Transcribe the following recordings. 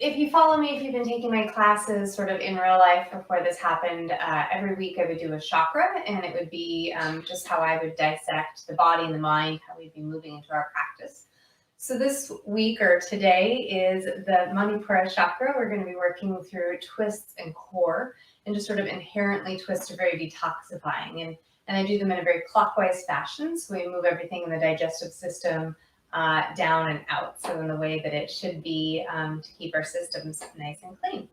If you follow me, if you've been taking my classes sort of in real life before this happened, every week I would do a chakra, and it would be just how I would dissect the body and the mind, how we'd be moving into our practice. So this week or today is the Manipura chakra. We're going to be working through twists and core, and just sort of inherently twists are very detoxifying. And I do them in a very clockwise fashion. So we move everything in the digestive system down and out, so in the way that it should be to keep our systems nice and clean.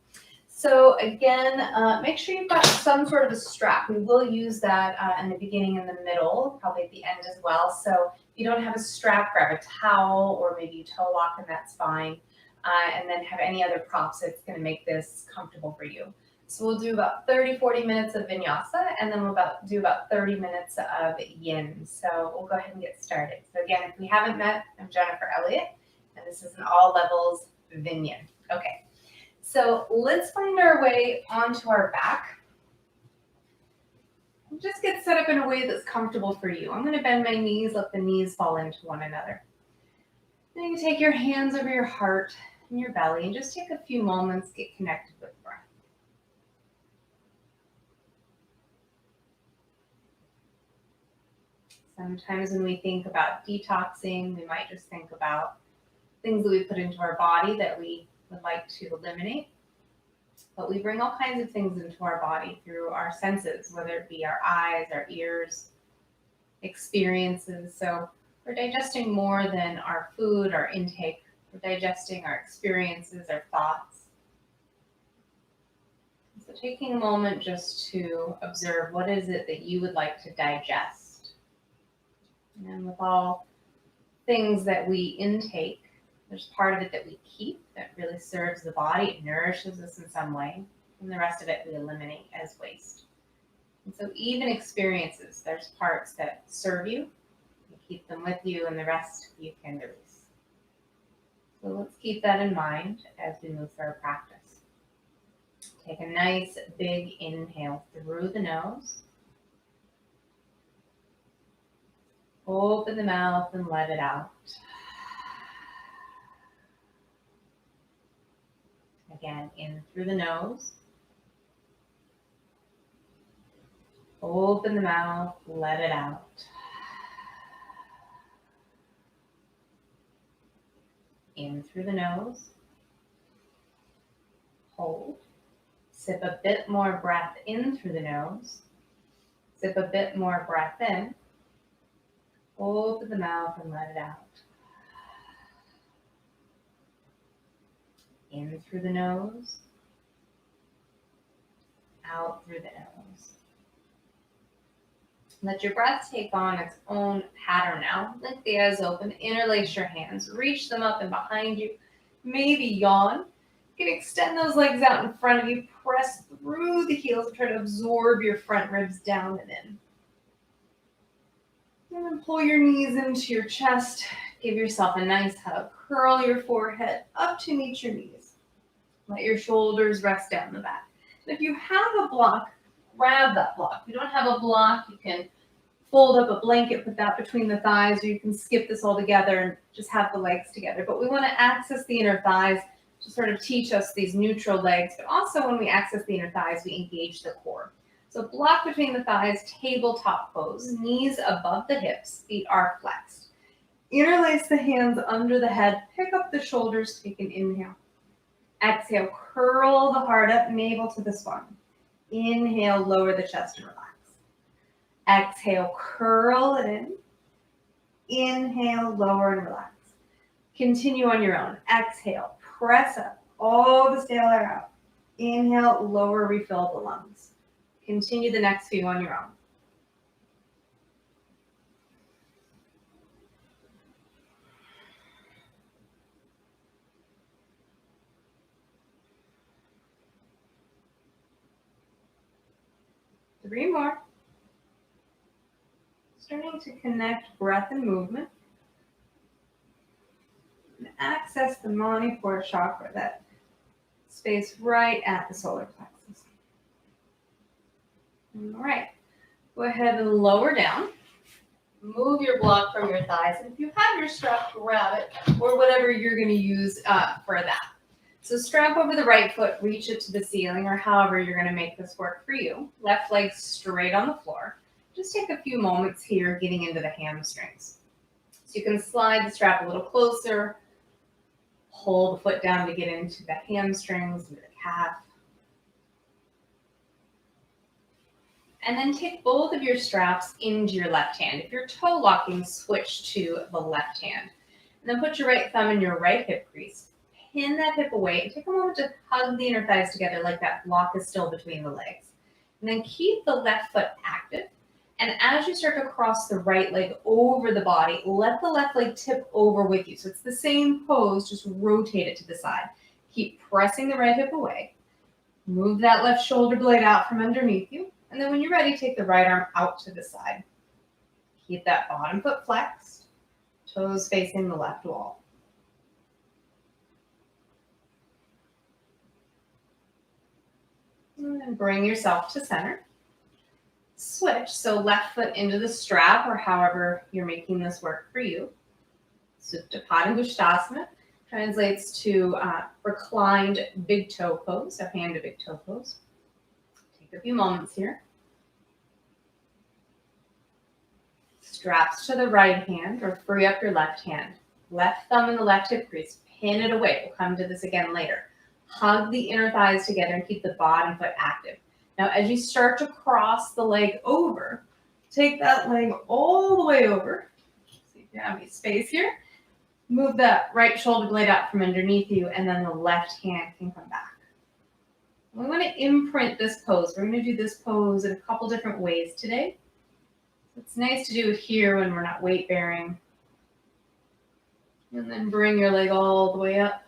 So again, make sure you've got some sort of a strap. We will use that in the beginning and the middle, probably at the end as well. So if you don't have a strap, grab a towel or maybe a toe lock, and that's fine. And then have any other props that's going to make this comfortable for you. So we'll do about 30-40 minutes of vinyasa, and then we'll do about 30 minutes of yin. So we'll go ahead and get started. So again, if we haven't met, I'm Jennifer Elliott, and this is an all levels VinYin. Okay, so let's find our way onto our back. Just get set up in a way that's comfortable for you. I'm going to bend my knees, let the knees fall into one another. Then you can take your hands over your heart and your belly and just take a few moments, get connected with breath. Sometimes when we think about detoxing, we might just think about things that we put into our body that we would like to eliminate. But we bring all kinds of things into our body through our senses, whether it be our eyes, our ears, experiences. So we're digesting more than our food, our intake. We're digesting our experiences, our thoughts. So taking a moment just to observe, what is it that you would like to digest? And with all things that we intake, there's part of it that we keep that really serves the body, it nourishes us in some way, and the rest of it we eliminate as waste. And so even experiences, there's parts that serve you, you keep them with you, and the rest you can release. So let's keep that in mind as we move through our practice. Take a nice big inhale through the nose. Open the mouth and let it out. Again, in through the nose. Open the mouth, let it out. In through the nose. Hold. Sip a bit more breath in through the nose. Sip a bit more breath in. Open the mouth and let it out. In through the nose. Out through the nose. Let your breath take on its own pattern now. Blink the eyes open, interlace your hands, reach them up and behind you. Maybe yawn. You can extend those legs out in front of you, press through the heels, try to absorb your front ribs down and in. And then pull your knees into your chest. Give yourself a nice hug. Curl your forehead up to meet your knees. Let your shoulders rest down the back. And if you have a block, grab that block. If you don't have a block, you can fold up a blanket, put that between the thighs, or you can skip this all together and just have the legs together. But we want to access the inner thighs to sort of teach us these neutral legs. But also when we access the inner thighs, we engage the core. So block between the thighs, tabletop pose, knees above the hips, feet are flexed. Interlace the hands under the head, pick up the shoulders, take an inhale. Exhale, curl the heart up, navel to the spine. Inhale, lower the chest and relax. Exhale, curl it in. Inhale, lower and relax. Continue on your own. Exhale, press up, all the stale air out. Inhale, lower, refill the lungs. Continue the next few on your own. Three more. Starting to connect breath and movement. And access the Manipura chakra, that space right at the solar plexus. All right, go ahead and lower down. Move your block from your thighs. And if you have your strap, grab it, or whatever you're going to use for that. So strap over the right foot, reach it to the ceiling, or however you're going to make this work for you. Left leg straight on the floor. Just take a few moments here getting into the hamstrings. So you can slide the strap a little closer, pull the foot down to get into the hamstrings, into the calf. And then take both of your straps into your left hand. If you're toe locking, switch to the left hand. And then put your right thumb in your right hip crease. Pin that hip away and take a moment to hug the inner thighs together like that block is still between the legs. And then keep the left foot active. And as you start to cross the right leg over the body, let the left leg tip over with you. So it's the same pose, just rotate it to the side. Keep pressing the right hip away. Move that left shoulder blade out from underneath you. And then when you're ready, take the right arm out to the side. Keep that bottom foot flexed, toes facing the left wall. And then bring yourself to center. Switch, so left foot into the strap or however you're making this work for you. Supta Padangusthasana translates to reclined big toe pose, so hand to big toe pose. Take a few moments here. Straps to the right hand or free up your left hand. Left thumb in the left hip crease, pin it away. We'll come to this again later. Hug the inner thighs together and keep the bottom foot active. Now, as you start to cross the leg over, take that leg all the way over. See if you have any space here. Move that right shoulder blade out from underneath you, and then the left hand can come back. We want to imprint this pose. We're going to do this pose in a couple different ways today. It's nice to do it here when we're not weight bearing. And then bring your leg all the way up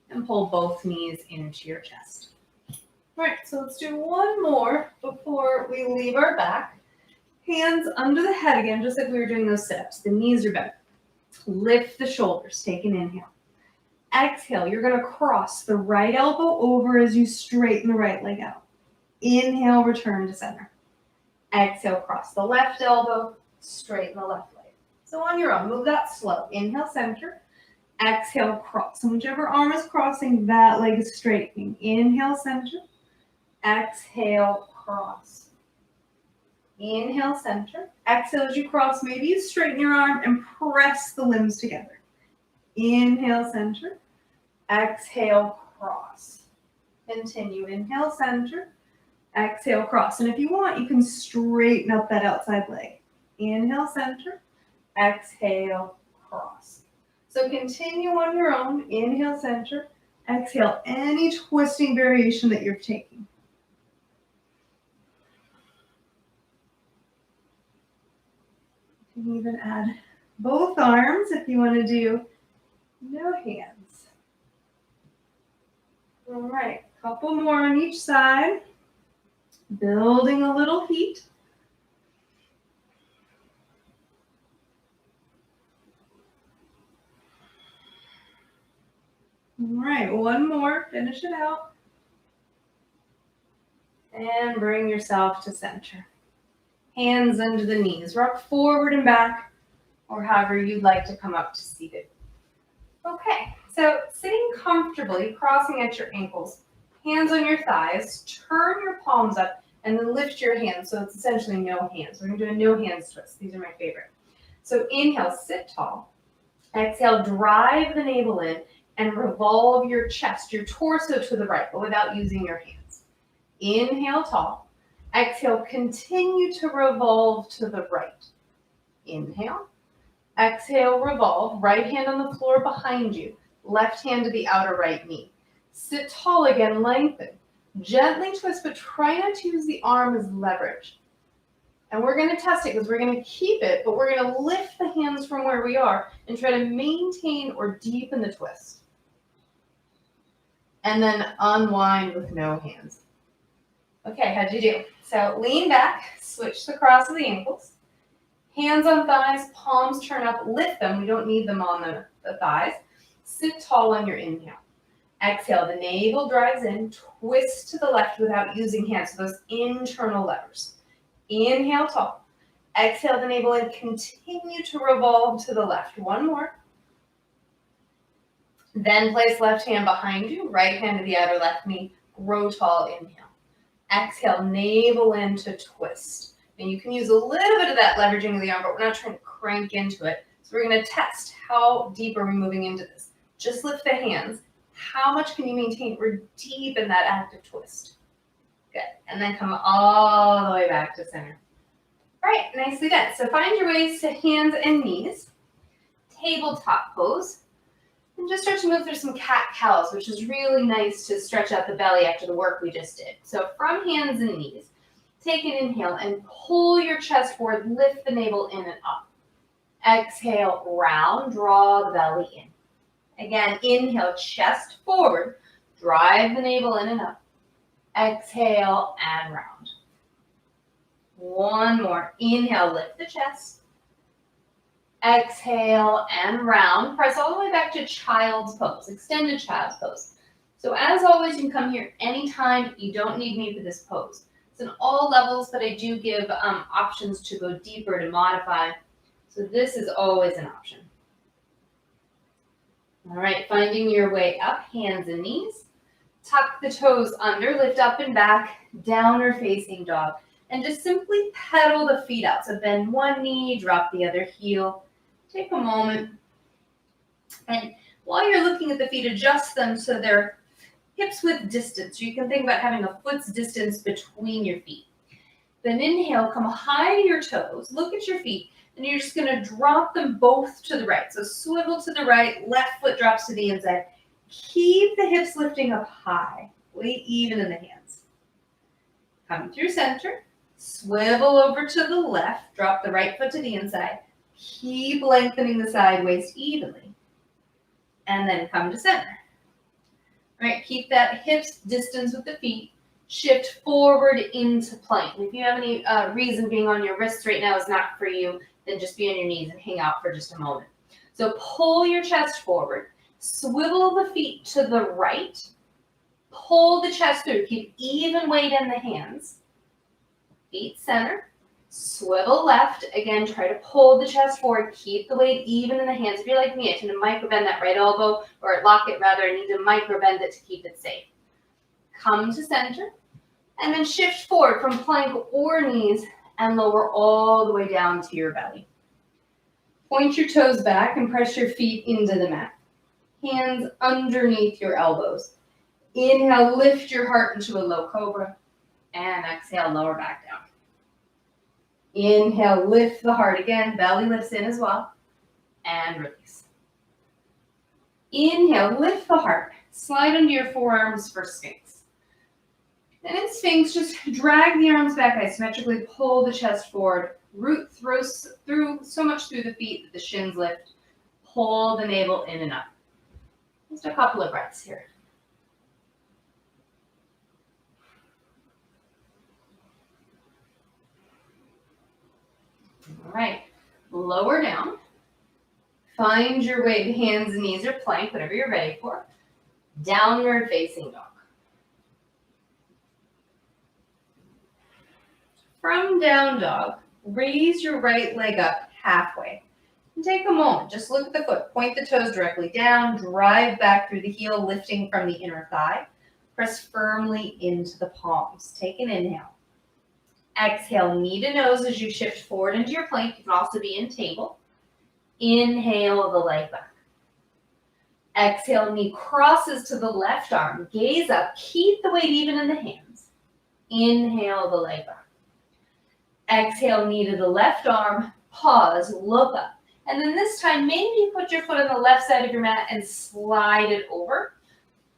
and pull both knees into your chest. All right, so let's do one more before we leave our back. Hands under the head again, just like we were doing those sit-ups. The knees are bent. Lift the shoulders. Take an inhale. Exhale, you're going to cross the right elbow over as you straighten the right leg out. Inhale, return to center. Exhale, cross the left elbow, straighten the left leg. So on your own, move that slow. Inhale, center. Exhale, cross. And whichever arm is crossing, that leg is straightening. Inhale, center. Exhale, cross. Inhale, center. Exhale as you cross. Maybe you straighten your arm and press the limbs together. Inhale, center. Exhale, cross. Continue. Inhale, center. Exhale, cross. And if you want, you can straighten up that outside leg. Inhale, center. Exhale, cross. So continue on your own. Inhale, center. Exhale, any twisting variation that you're taking. You can even add both arms if you want to do no hands. All right, couple more on each side. Building a little heat. All right, one more, finish it out. And bring yourself to center. Hands under the knees, rock forward and back, or however you'd like to come up to seated. Okay, so sitting comfortably, crossing at your ankles, hands on your thighs, turn your palms up, and then lift your hands. So it's essentially no hands. We're going to do a no hands twist. These are my favorite. So inhale, sit tall. Exhale, drive the navel in and revolve your chest, your torso to the right, but without using your hands. Inhale, tall. Exhale, continue to revolve to the right. Inhale. Exhale, revolve. Right hand on the floor behind you. Left hand to the outer right knee. Sit tall again, lengthen. Gently twist, but try not to use the arm as leverage. And we're going to test it because we're going to keep it, but we're going to lift the hands from where we are and try to maintain or deepen the twist. And then unwind with no hands. Okay, how'd you do? So lean back, switch the cross of the ankles. Hands on thighs, palms turn up, lift them. We don't need them on the thighs. Sit tall on your inhale. Exhale, the navel drives in, twist to the left without using hands, so those internal levers. Inhale, tall. Exhale, the navel in, continue to revolve to the left. One more. Then place left hand behind you, right hand to the outer left knee. Grow tall, inhale. Exhale, navel in to twist. And you can use a little bit of that leveraging of the arm, but we're not trying to crank into it. So we're going to test how deep are we moving into this. Just lift the hands. How much can you maintain? We're deep in that active twist. Good. And then come all the way back to center. All right, nicely done. So find your ways to hands and knees. Tabletop pose. And just start to move through some cat-cows, which is really nice to stretch out the belly after the work we just did. So from hands and knees, take an inhale and pull your chest forward, lift the navel in and up. Exhale, round, draw the belly in. Again, inhale, chest forward, drive the navel in and up. Exhale and round. One more. Inhale, lift the chest. Exhale and round. Press all the way back to child's pose, extended child's pose. So as always, you can come here anytime. You don't need me for this pose. It's in all levels, but I do give options to go deeper, to modify. So this is always an option. All right, finding your way up, hands and knees. Tuck the toes under, lift up and back, downward facing dog. And just simply pedal the feet out. So bend one knee, drop the other heel. Take a moment. And while you're looking at the feet, adjust them so they're hips width distance. So you can think about having a foot's distance between your feet. Then inhale, come high to your toes, look at your feet, and you're just gonna drop them both to the right. So swivel to the right, left foot drops to the inside. Keep the hips lifting up high, weight even in the hands. Come through center, swivel over to the left, drop the right foot to the inside. Keep lengthening the side waist evenly. And then come to center. All right, keep that hips distance with the feet. Shift forward into plank. If you have any reason being on your wrists right now is not for you, then just be on your knees and hang out for just a moment. So pull your chest forward. Swivel the feet to the right. Pull the chest through. Keep even weight in the hands. Feet center. Swivel left. Again, try to pull the chest forward. Keep the weight even in the hands. If you're like me, I tend to micro bend that right elbow, or lock it rather. I need to micro bend it to keep it safe. Come to center. And then shift forward from plank or knees and lower all the way down to your belly. Point your toes back and press your feet into the mat. Hands underneath your elbows. Inhale, lift your heart into a low cobra. And exhale, lower back down. Inhale, lift the heart again. Belly lifts in as well. And release. Inhale, lift the heart. Slide into your forearms for Sphinx. And in Sphinx, just drag the arms back isometrically. Pull the chest forward. Root through so much through the feet that the shins lift. Pull the navel in and up. Just a couple of breaths here. All right, lower down. Find your way to hands and knees or plank, whatever you're ready for. Downward facing dog. From down dog, raise your right leg up halfway. And take a moment, just look at the foot. Point the toes directly down, drive back through the heel, lifting from the inner thigh. Press firmly into the palms. Take an inhale. Exhale, knee to nose as you shift forward into your plank. You can also be in table. Inhale the leg back. Exhale, knee crosses to the left arm. Gaze up. Keep the weight even in the hands. Inhale the leg back. Exhale, knee to the left arm. Pause, look up. And then this time, maybe you put your foot on the left side of your mat and slide it over.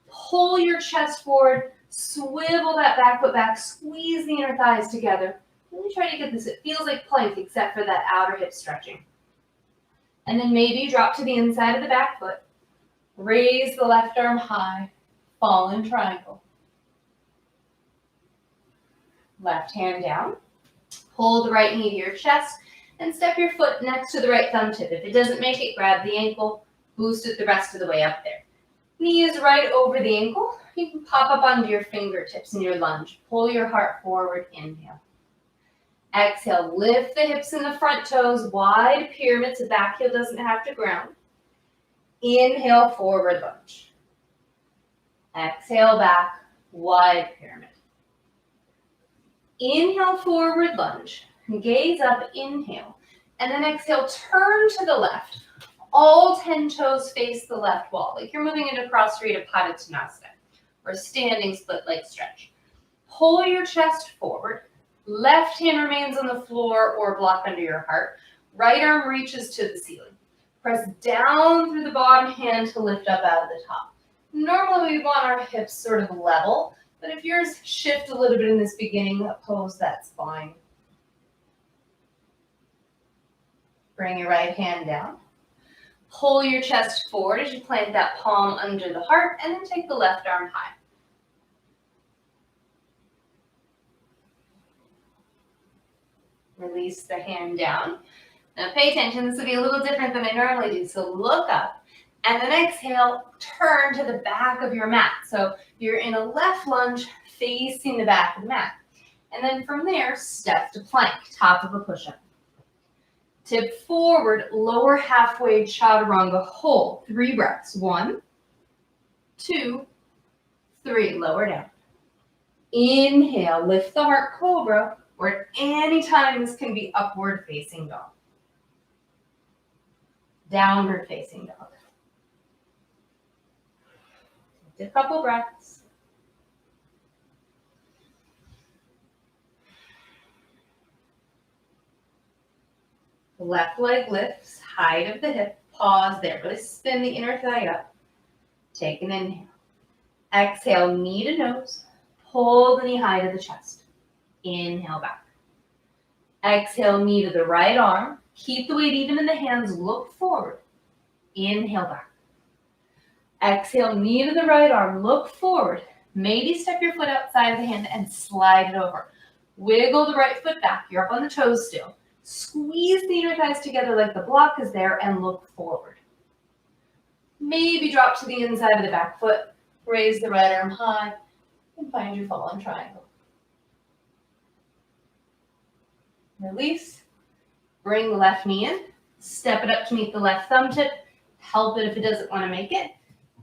Pull your chest forward. Swivel that back foot back, squeeze the inner thighs together. Really try to get this, it feels like plank except for that outer hip stretching. And then maybe drop to the inside of the back foot. Raise the left arm high, fall in triangle. Left hand down. Pull the right knee to your chest and step your foot next to the right thumb tip. If it doesn't make it, grab the ankle, boost it the rest of the way up there. Knee is right over the ankle. You can pop up onto your fingertips in your lunge. Pull your heart forward, inhale. Exhale, lift the hips and the front toes, wide pyramid so back heel doesn't have to ground. Inhale, forward lunge. Exhale, back, wide pyramid. Inhale, forward lunge. Gaze up, inhale. And then exhale, turn to the left. All 10 toes face the left wall, like you're moving into Prostrate Padottanasana, or standing split leg stretch. Pull your chest forward. Left hand remains on the floor or block under your heart. Right arm reaches to the ceiling. Press down through the bottom hand to lift up out of the top. Normally we want our hips sort of level, but if yours shift a little bit in this beginning pose, that's fine. Bring your right hand down. Pull your chest forward as you plant that palm under the heart, and then take the left arm high. Release the hand down. Now pay attention, this will be a little different than I normally do, so look up. And then exhale, turn to the back of your mat. So you're in a left lunge facing the back of the mat. And then from there, step to plank, top of a push-up. Tip forward, lower halfway chaturanga, hold. 3 breaths. 1, 2, 3. Lower down. Inhale, lift the heart, cobra, or at any time this can be upward facing dog. Downward facing dog. Take a couple breaths. Left leg lifts, height of the hip, pause there. Really spin the inner thigh up. Take an inhale. Exhale, knee to nose. Pull the knee high to the chest. Inhale back. Exhale, knee to the right arm. Keep the weight even in the hands. Look forward. Inhale back. Exhale, knee to the right arm. Look forward. Maybe step your foot outside of the hand and slide it over. Wiggle the right foot back. You're up on the toes still. Squeeze the inner thighs together like the block is there and look forward. Maybe drop to the inside of the back foot. Raise the right arm high and find your fallen triangle. Release. Bring the left knee in. Step it up to meet the left thumb tip. Help it if it doesn't want to make it.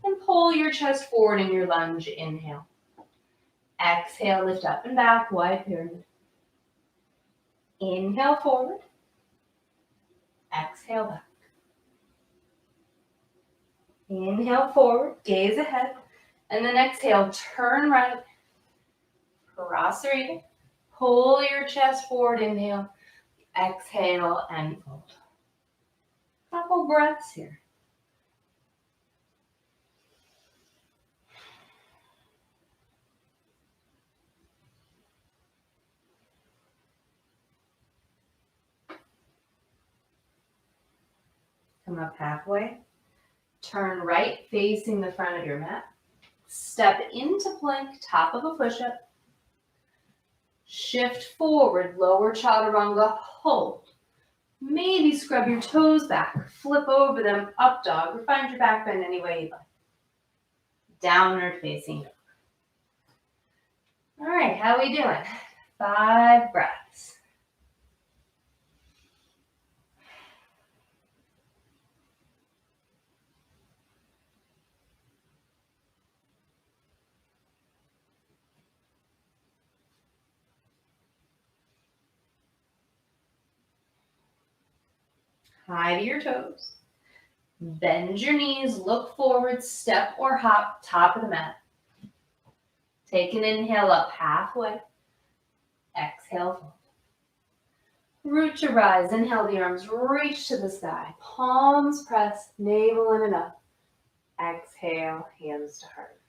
And pull your chest forward in your lunge. Inhale. Exhale, lift up and back, wide pyramid. Inhale forward. Exhale back. Inhale forward, gaze ahead. And then exhale, turn right. Prasarita. Pull your chest forward, inhale. Exhale and fold. Couple breaths here. Come up halfway. Turn right facing the front of your mat. Step into plank, top of a push-up. Shift forward, lower chaturanga, hold. Maybe scrub your toes back, flip over them, up dog, or find your back bend any way you'd like. Downward facing dog. All right, how are we doing? 5 breaths. High to your toes. Bend your knees, look forward, step or hop, top of the mat. Take an inhale up halfway. Exhale, fold. Root to rise. Inhale, the arms reach to the sky. Palms press, navel in and up. Exhale, hands to heart.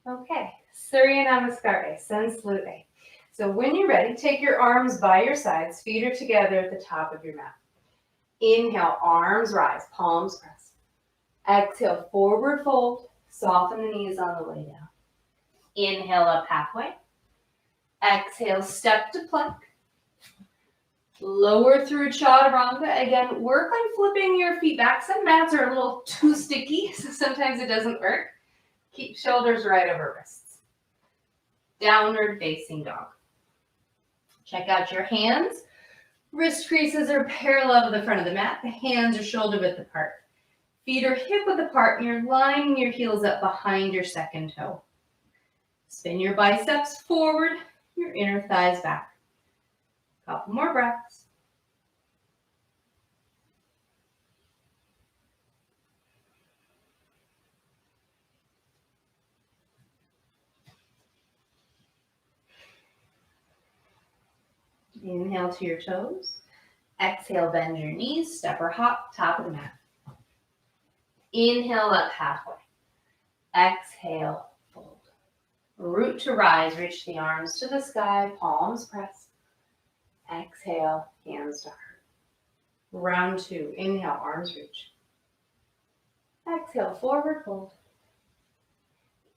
Okay, Surya Namaskar A, Sun Salute A. So when you're ready, take your arms by your sides, feet are together at the top of your mat. Inhale, arms rise, palms press. Exhale, forward fold, soften the knees on the way down. Inhale up halfway. Exhale, step to plank. Lower through chaturanga. Again, work on flipping your feet back. Some mats are a little too sticky, so sometimes it doesn't work. Keep shoulders right over wrists. Downward facing dog. Check out your hands. Wrist creases are parallel to the front of the mat. The hands are shoulder width apart. Feet are hip-width apart and you're lining your heels up behind your second toe. Spin your biceps forward, your inner thighs back. Couple more breaths. Inhale to your toes. Exhale, bend your knees, step or hop, top of the mat. Inhale up halfway. Exhale, fold. Root to rise, reach the arms to the sky, palms press. Exhale, hands to heart. Round 2, inhale, arms reach. Exhale, forward fold.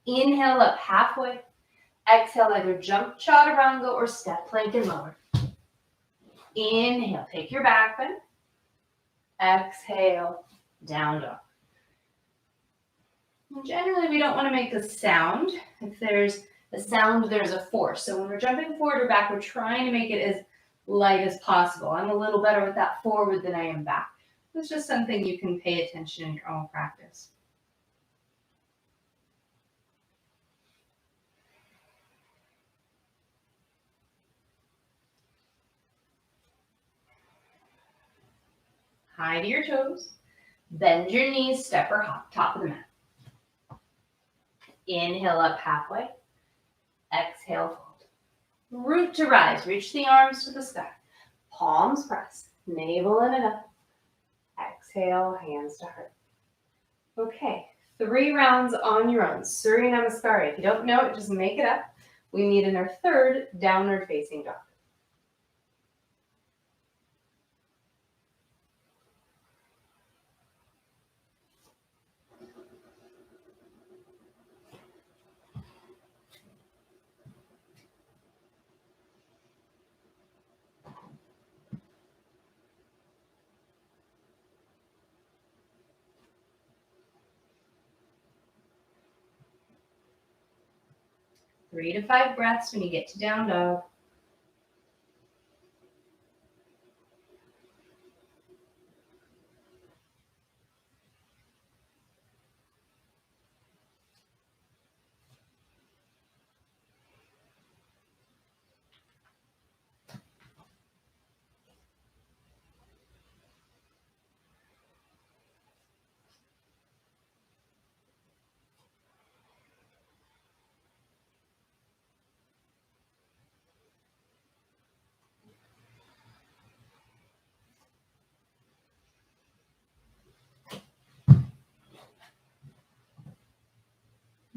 Inhale up halfway. Exhale, either jump chaturanga or step plank and lower. Inhale, take your back bend. Exhale, down dog. And generally, we don't want to make a sound. If there's a sound, there's a force. So when we're jumping forward or back, we're trying to make it as light as possible. I'm a little better with that forward than I am back. It's just something you can pay attention in your own practice. High to your toes. Bend your knees, step or hop, top of the mat. Inhale up halfway. Exhale, fold. Root to rise. Reach the arms to the sky. Palms press. Navel in and up. Exhale, hands to heart. Okay, 3 rounds on your own. Surya Namaskar A. If you don't know it, just make it up. We meet in our 3rd downward facing dog. Three to 5 breaths when you get to down dog.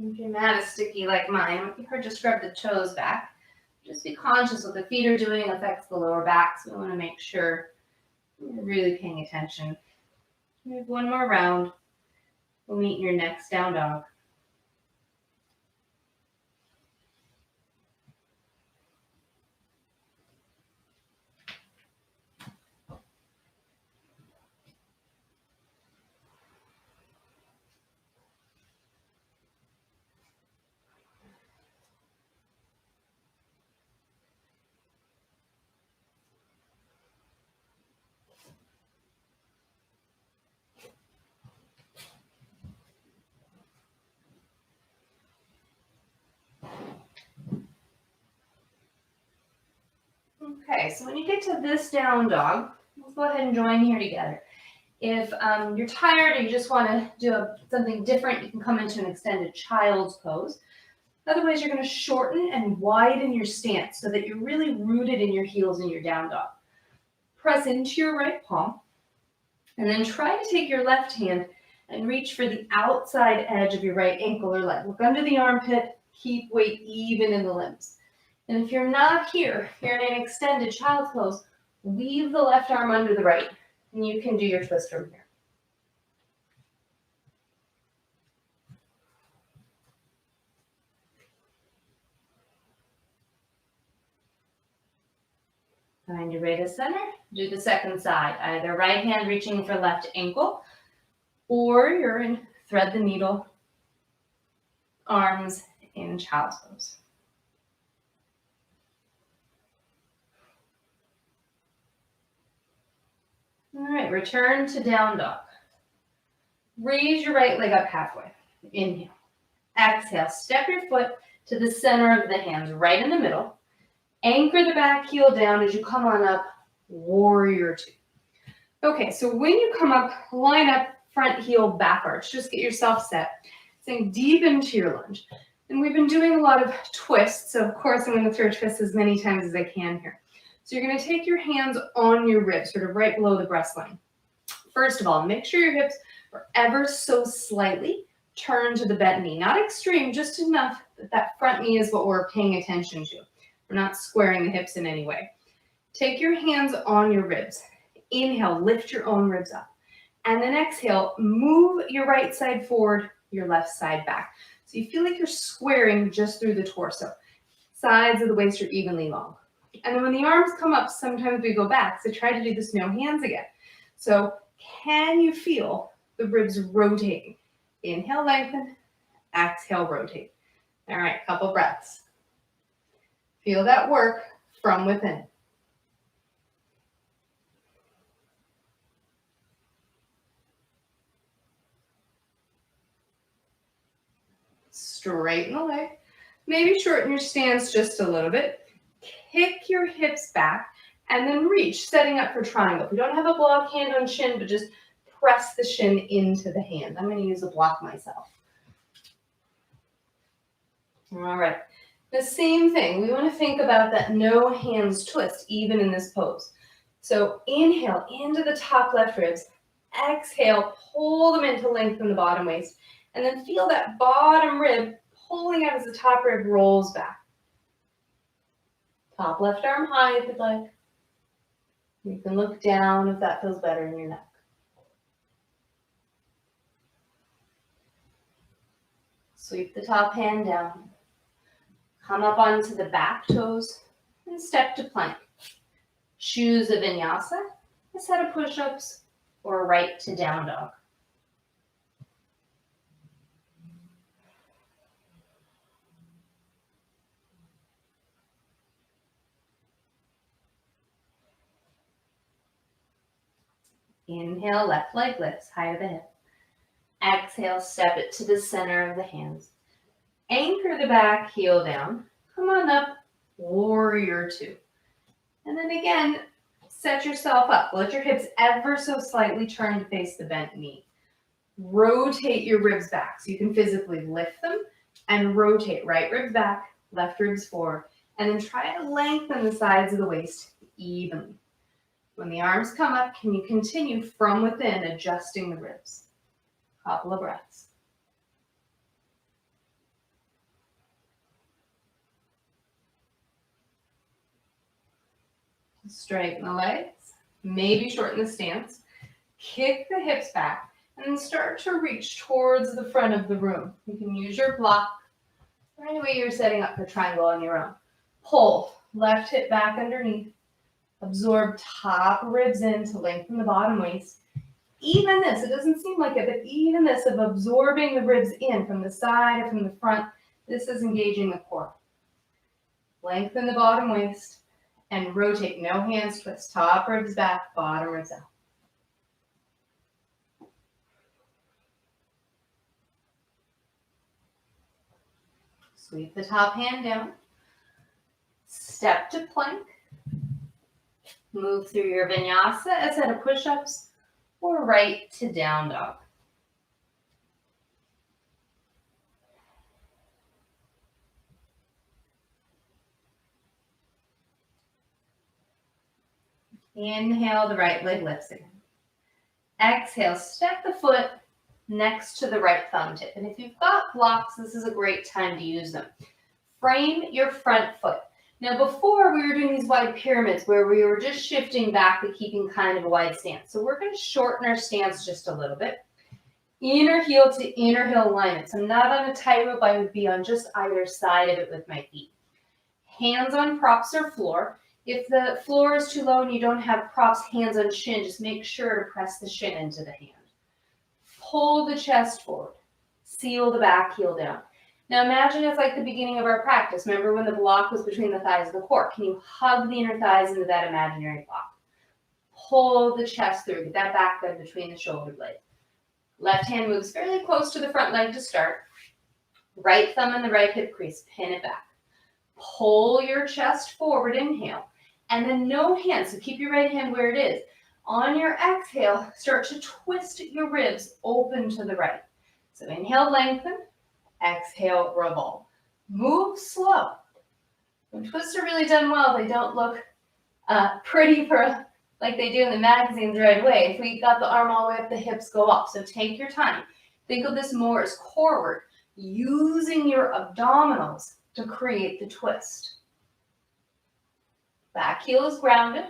If your mat is sticky like mine, you heard just scrub the toes back. Just be conscious what the feet are doing affects the lower back, so we want to make sure you're really paying attention. We have 1 more round. We'll meet your next down dog. Okay, so when you get to this down dog, let's go ahead and join here together. If you're tired or you just want to do something different, you can come into an extended child's pose. Otherwise, you're going to shorten and widen your stance so that you're really rooted in your heels in your down dog. Press into your right palm, and then try to take your left hand and reach for the outside edge of your right ankle or leg. Look under the armpit, keep weight even in the limbs. And if you're not here, you're in an extended child's pose, weave the left arm under the right, and you can do your twist from here. Find your way to center. Do the second side. Either right hand reaching for left ankle, or you're in thread the needle, arms in child's pose. All right, return to down dog. Raise your right leg up halfway. Inhale. Exhale. Step your foot to the center of the hands, right in the middle. Anchor the back heel down as you come on up, warrior two. Okay, so when you come up, line up, front heel back arch. Just get yourself set. Sink deep into your lunge. And we've been doing a lot of twists, so of course I'm going to throw twists as many times as I can here. So you're going to take your hands on your ribs, sort of right below the breast line. First of all, make sure your hips are ever so slightly turned to the bent knee. Not extreme, just enough that that front knee is what we're paying attention to. We're not squaring the hips in any way. Take your hands on your ribs. Inhale, lift your own ribs up. And then exhale, move your right side forward, your left side back. So you feel like you're squaring just through the torso. Sides of the waist are evenly long. And then when the arms come up, sometimes we go back. So try to do this no hands again. So can you feel the ribs rotating? Inhale, lengthen. Exhale, rotate. All right, couple breaths. Feel that work from within. Straighten the leg. Maybe shorten your stance just a little bit. Kick your hips back and then reach, setting up for triangle. If you don't have a block, hand on shin, but just press the shin into the hand. I'm going to use a block myself. All right. The same thing. We want to think about that no hands twist, even in this pose. So inhale into the top left ribs. Exhale, pull them in to lengthen the bottom waist. And then feel that bottom rib pulling out as the top rib rolls back. Top left arm high if you'd like. You can look down if that feels better in your neck. Sweep the top hand down. Come up onto the back toes and step to plank. Choose a vinyasa, a set of push-ups, or right to down dog. Inhale, left leg lifts, high to the hip. Exhale, step it to the center of the hands. Anchor the back heel down. Come on up, warrior two. And then again, set yourself up. Let your hips ever so slightly turn to face the bent knee. Rotate your ribs back so you can physically lift them and rotate. Right ribs back, left ribs forward. And then try to lengthen the sides of the waist evenly. When the arms come up, can you continue from within, adjusting the ribs? Couple of breaths. Straighten the legs, maybe shorten the stance. Kick the hips back and then start to reach towards the front of the room. You can use your block or any way you're setting up for triangle on your own. Pull, left hip back underneath. Absorb top ribs in to lengthen the bottom waist. Even this, it doesn't seem like it, but even this of absorbing the ribs in from the side or from the front, this is engaging the core. Lengthen the bottom waist and rotate, no hands twist. Top ribs back, bottom ribs out. Sweep the top hand down. Step to plank. Move through your vinyasa, a set of push-ups, or right to down dog. Inhale, the right leg lifts again. Exhale, step the foot next to the right thumb tip. And if you've got blocks, this is a great time to use them. Frame your front foot. Now before we were doing these wide pyramids where we were just shifting back but keeping kind of a wide stance. So we're going to shorten our stance just a little bit. Inner heel to inner heel alignment. So I'm not on a tightrope, I would be on just either side of it with my feet. Hands on props or floor. If the floor is too low and you don't have props, hands on shin, just make sure to press the shin into the hand. Pull the chest forward. Seal the back heel down. Now imagine it's like the beginning of our practice. Remember when the block was between the thighs of the core? Can you hug the inner thighs into that imaginary block? Pull the chest through. Get that back bend between the shoulder blades. Left hand moves fairly close to the front leg to start. Right thumb in the right hip crease, pin it back. Pull your chest forward, inhale. And then no hands, so keep your right hand where it is. On your exhale, start to twist your ribs open to the right. So inhale, lengthen. Exhale, revolve. Move slow. When twists are really done well, they don't look pretty for like they do in the magazines right away. If we got the arm all the way up, the hips go up. So take your time. Think of this more as core work, using your abdominals to create the twist. Back heel is grounded.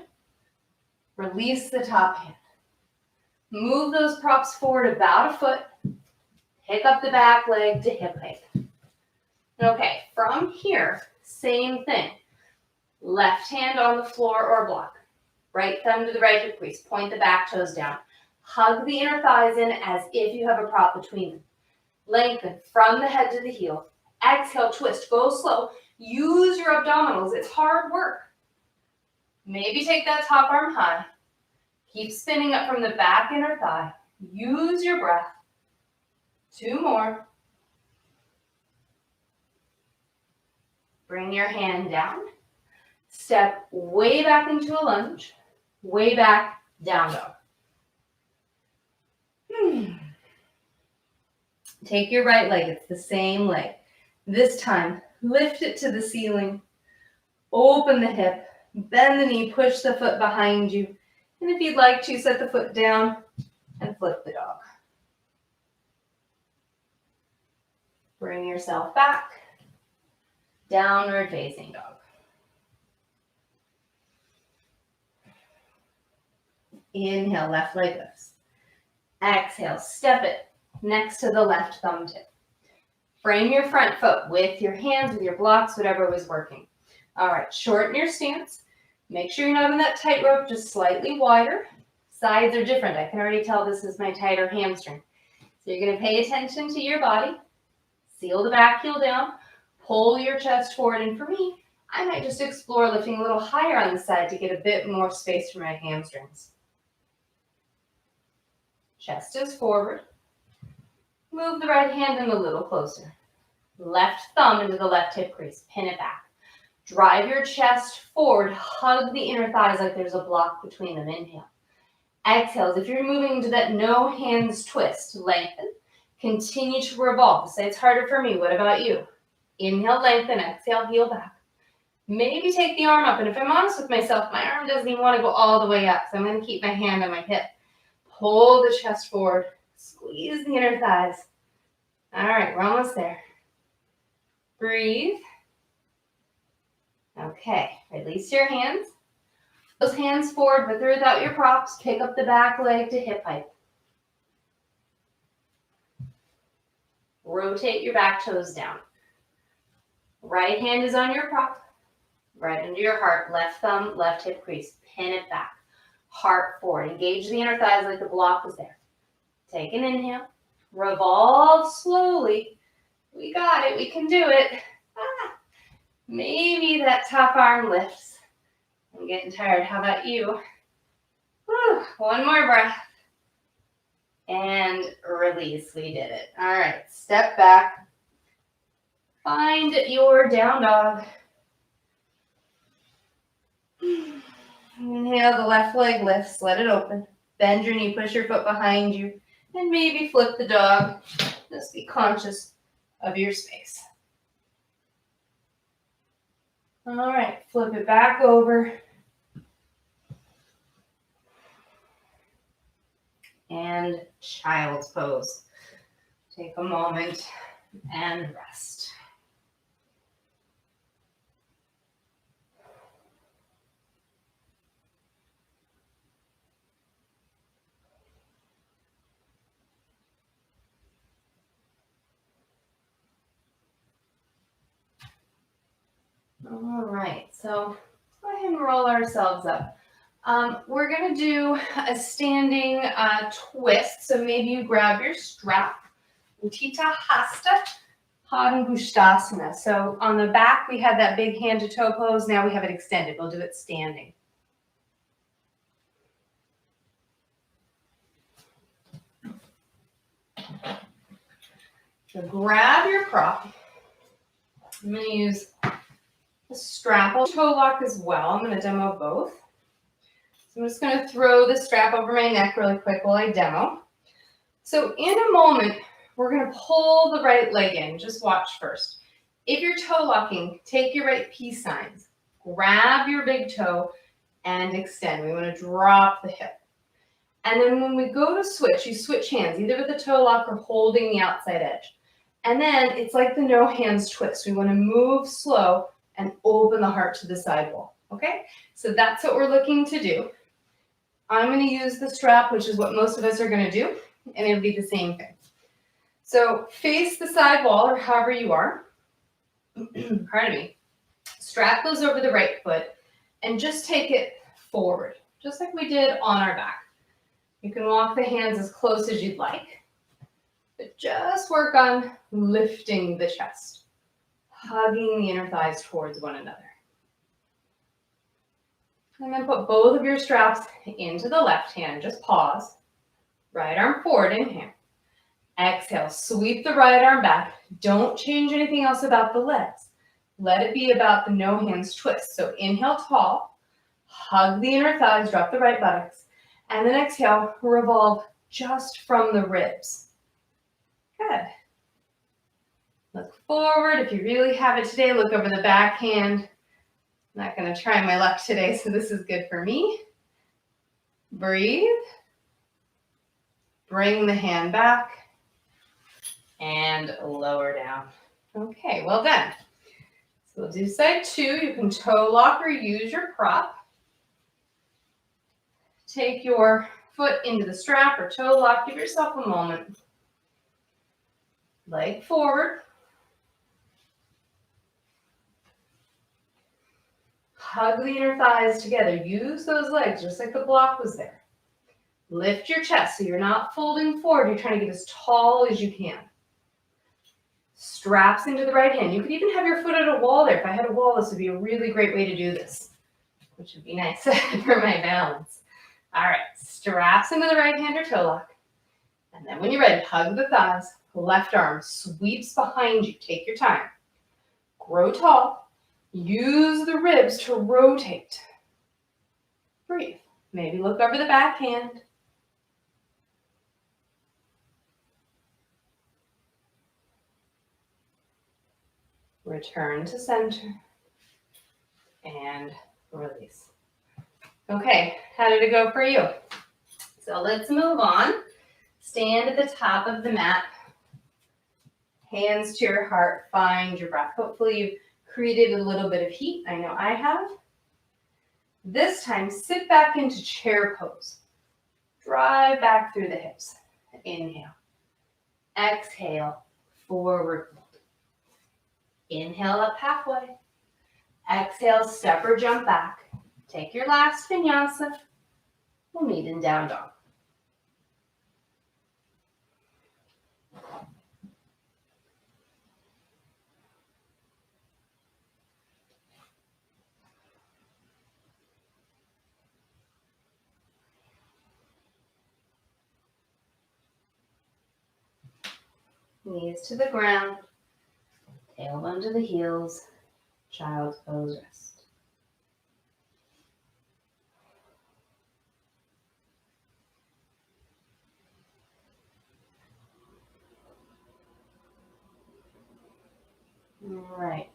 Release the top hand. Move those props forward about a foot. Pick up the back leg to hip height. Okay, from here, same thing. Left hand on the floor or block. Right thumb to the right hip crease. Point the back toes down. Hug the inner thighs in as if you have a prop between them. Lengthen from the head to the heel. Exhale, twist. Go slow. Use your abdominals. It's hard work. Maybe take that top arm high. Keep spinning up from the back inner thigh. Use your breath. 2 more. Bring your hand down. Step way back into a lunge. Way back, down dog. Take your right leg. It's the same leg. This time, lift it to the ceiling. Open the hip. Bend the knee. Push the foot behind you. And if you'd like to, set the foot down and flip the dog. Bring yourself back. Downward facing dog. Inhale, left leg lifts. Exhale, step it next to the left thumb tip. Frame your front foot with your hands, with your blocks, whatever was working. All right, shorten your stance. Make sure you're not on that tightrope, just slightly wider. Sides are different. I can already tell this is my tighter hamstring. So you're going to pay attention to your body. Seal the back heel down. Pull your chest forward. And for me, I might just explore lifting a little higher on the side to get a bit more space for my hamstrings. Chest is forward. Move the right hand in a little closer. Left thumb into the left hip crease. Pin it back. Drive your chest forward. Hug the inner thighs like there's a block between them. Inhale. Exhale. As if you're moving into that no hands twist. Lengthen. Continue to revolve. Say it's harder for me. What about you? Inhale, lengthen. Exhale, heel back. Maybe take the arm up. And if I'm honest with myself, my arm doesn't even want to go all the way up. So I'm going to keep my hand on my hip. Pull the chest forward. Squeeze the inner thighs. All right, we're almost there. Breathe. Okay, release your hands. Those hands forward with or without your props. Pick up the back leg to hip height. Rotate your back toes down. Right hand is on your prop. Right under your heart. Left thumb, left hip crease. Pin it back. Heart forward. Engage the inner thighs like the block was there. Take an inhale. Revolve slowly. We got it. We can do it. Maybe that top arm lifts. I'm getting tired. How about you? Whew. One more breath. And release. We did it. All right. Step back. Find your down dog. Inhale, the left leg lifts. Let it open. Bend your knee. Push your foot behind you. And maybe flip the dog. Just be conscious of your space. All right, flip it back over. And child's pose. Take a moment and rest. All right, so let's go ahead and roll ourselves up. We're going to do a standing twist. So maybe you grab your strap. Utthita Hasta Padangusthasana. So on the back, we had that big hand to toe pose. Now we have it extended. We'll do it standing. So grab your prop. I'm going to use the strap toe lock as well. I'm going to demo both. So I'm just going to throw the strap over my neck really quick while I demo. So in a moment, we're going to pull the right leg in. Just watch first. If you're toe locking, take your right peace signs. Grab your big toe and extend. We want to drop the hip. And then when we go to switch, you switch hands, either with the toe lock or holding the outside edge. And then it's like the no hands twist. We want to move slow and open the heart to the side wall. Okay? So that's what we're looking to do. I'm going to use the strap, which is what most of us are going to do, and it'll be the same thing. So face the side wall or however you are. Pardon me. Strap goes over the right foot and just take it forward, just like we did on our back. You can walk the hands as close as you'd like, but just work on lifting the chest, hugging the inner thighs towards one another. And then put both of your straps into the left hand. Just pause. Right arm forward, inhale. Exhale, sweep the right arm back. Don't change anything else about the legs. Let it be about the no hands twist. So inhale tall, hug the inner thighs, drop the right buttocks. And then exhale, revolve just from the ribs. Good. Look forward. If you really have it today, look over the back hand. I'm not going to try my luck today, so this is good for me. Breathe. Bring the hand back. And lower down. Okay, well done. So we'll do side two. You can toe lock or use your prop. Take your foot into the strap or toe lock. Give yourself a moment. Leg forward. Hug the inner thighs together. Use those legs just like the block was there. Lift your chest so you're not folding forward. You're trying to get as tall as you can. Straps into the right hand. You could even have your foot at a wall there. If I had a wall, this would be a really great way to do this, which would be nice for my balance. All right, straps into the right hand or toe lock. And then when you're ready, hug the thighs. Left arm sweeps behind you. Take your time. Grow tall. Use the ribs to rotate. Breathe. Maybe look over the back hand. Return to center. And release. Okay, how did it go for you? So let's move on. Stand at the top of the mat. Hands to your heart. Find your breath. Hopefully you've created a little bit of heat. I know I have. This time, sit back into chair pose. Drive back through the hips. Inhale. Exhale, forward fold. Inhale up halfway. Exhale, step or jump back. Take your last vinyasa. We'll meet in down dog. Knees to the ground, tailbone to the heels, child's pose rest. All right.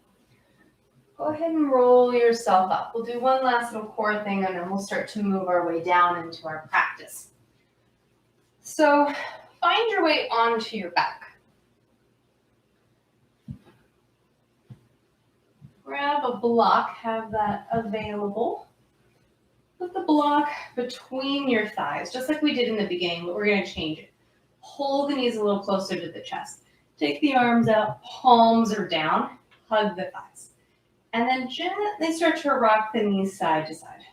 Go ahead and roll yourself up. We'll do one last little core thing and then we'll start to move our way down into our practice. So find your way onto your back. Grab a block, have that available. Put the block between your thighs, just like we did in the beginning, but we're going to change it. Pull the knees a little closer to the chest. Take the arms out, palms are down, hug the thighs. And then gently start to rock the knees side to side.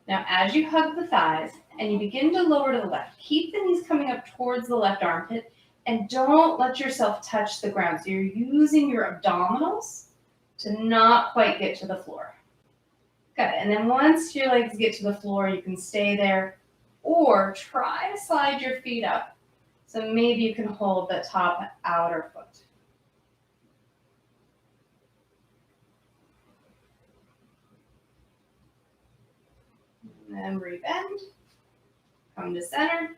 Now, as you hug the thighs and you begin to lower to the left, keep the knees coming up towards the left armpit. And don't let yourself touch the ground. So you're using your abdominals to not quite get to the floor. Good. And then once your legs get to the floor, you can stay there or try to slide your feet up So maybe you can hold that top outer foot. And then rebend. Come to center.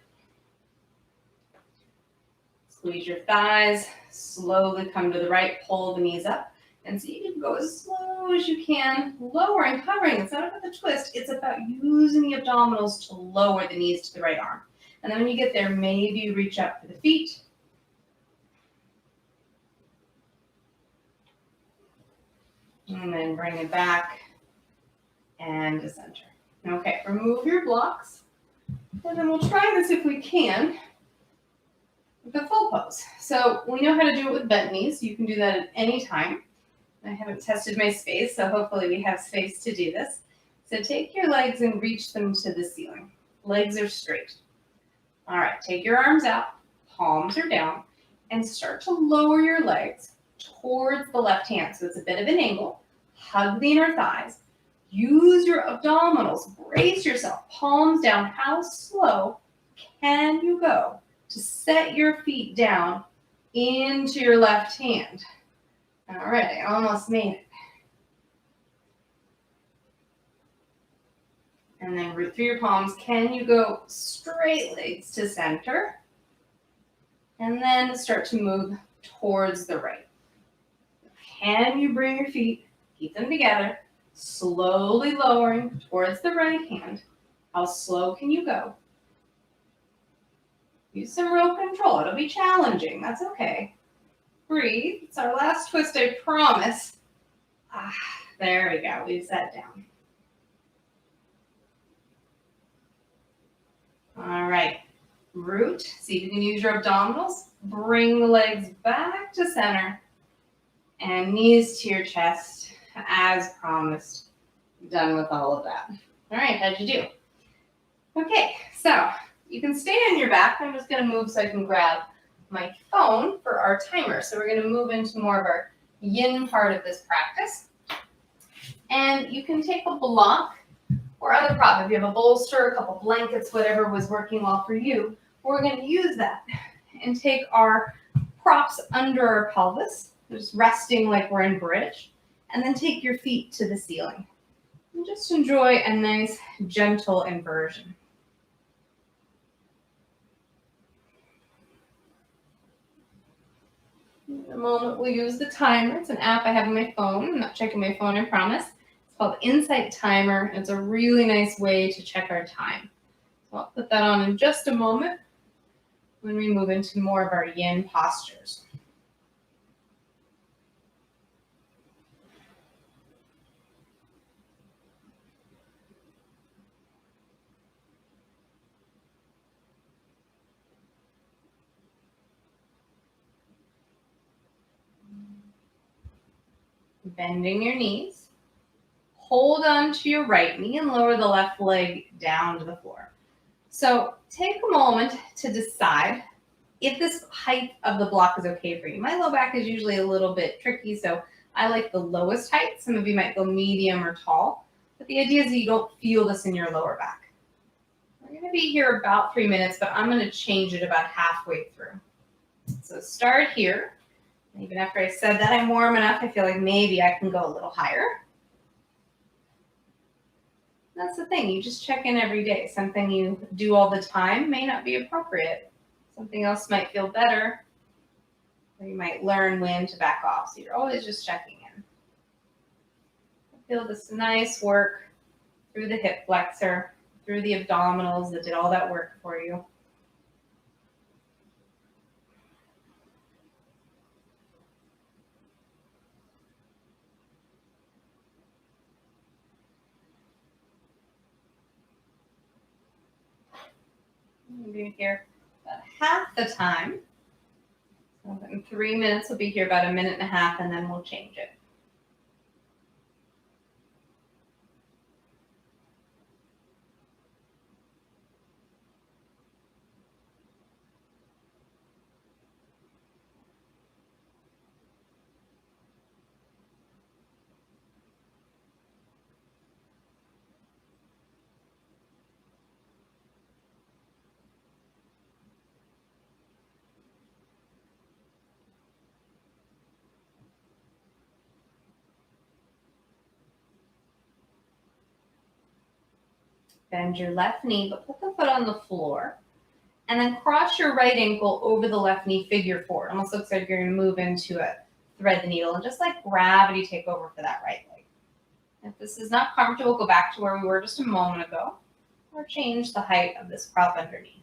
Squeeze your thighs. Slowly come to the right. Pull the knees up. And so you can go as slow as you can, lowering, hovering. It's not about the twist. It's about using the abdominals to lower the knees to the right arm. And then when you get there, maybe you reach up for the feet. And then bring it back and to center. Okay, remove your blocks. And then we'll try this if we can with the full pose. So we know how to do it with bent knees. You can do that at any time. I haven't tested my space, so hopefully we have space to do this. So take your legs and reach them to the ceiling. Legs are straight. All right, take your arms out, palms are down, and start to lower your legs towards the left hand. So it's a bit of an angle. Hug the inner thighs. Use your abdominals. Brace yourself. Palms down. How slow can you go to set your feet down into your left hand? All right, I almost made it. And then root through your palms. Can you go straight legs to center? And then start to move towards the right. Can you bring your feet, keep them together, slowly lowering towards the right hand? How slow can you go? Use some real control. It'll be challenging. That's okay. Breathe. It's our last twist, I promise. There we go. We've sat down. All right. Root. See if you can use your abdominals. Bring the legs back to center. And knees to your chest, as promised. Done with all of that. All right, how'd you do? Okay, so you can stay on your back. I'm just going to move so I can grab my phone for our timer. So we're going to move into more of our yin part of this practice. And you can take a block or other prop. If you have a bolster, a couple blankets, whatever was working well for you, we're going to use that and take our props under our pelvis, just resting like we're in bridge, and then take your feet to the ceiling. And just enjoy a nice, gentle inversion. In a moment, we'll use the timer. It's an app I have on my phone. I'm not checking my phone, I promise. It's called Insight Timer. It's a really nice way to check our time. So I'll put that on in just a moment when we move into more of our yin postures. Bending your knees. Hold on to your right knee and lower the left leg down to the floor. So take a moment to decide if this height of the block is okay for you. My low back is usually a little bit tricky, so I like the lowest height. Some of you might go medium or tall, but the idea is that you don't feel this in your lower back. We're going to be here about 3 minutes, but I'm going to change it about halfway through. So start here. Even after I said that I'm warm enough, I feel like maybe I can go a little higher. That's the thing, you just check in every day. Something you do all the time may not be appropriate. Something else might feel better, or you might learn when to back off. So you're always just checking in. Feel this nice work through the hip flexor, through the abdominals that did all that work for you. We'll be here about half the time. So in 3 minutes, we'll be here about 1.5 minutes, and then we'll change it. Bend your left knee, but put the foot on the floor. And then cross your right ankle over the left knee, figure four. It almost looks like you're going to move into a thread the needle and just let gravity take over for that right leg. If this is not comfortable, go back to where we were just a moment ago, or change the height of this prop underneath.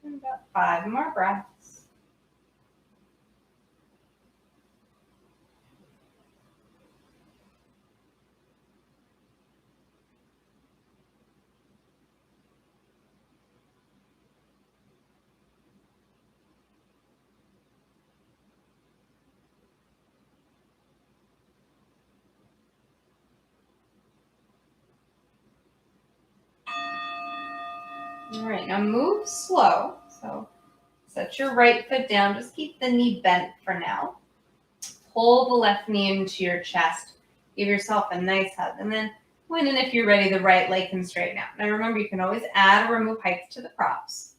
And about 5 more breaths. All right, now move slow. So set your right foot down. Just keep the knee bent for now. Pull the left knee into your chest. Give yourself a nice hug. And then when and if you're ready, the right leg can straighten out. Now remember, you can always add or remove heights to the props.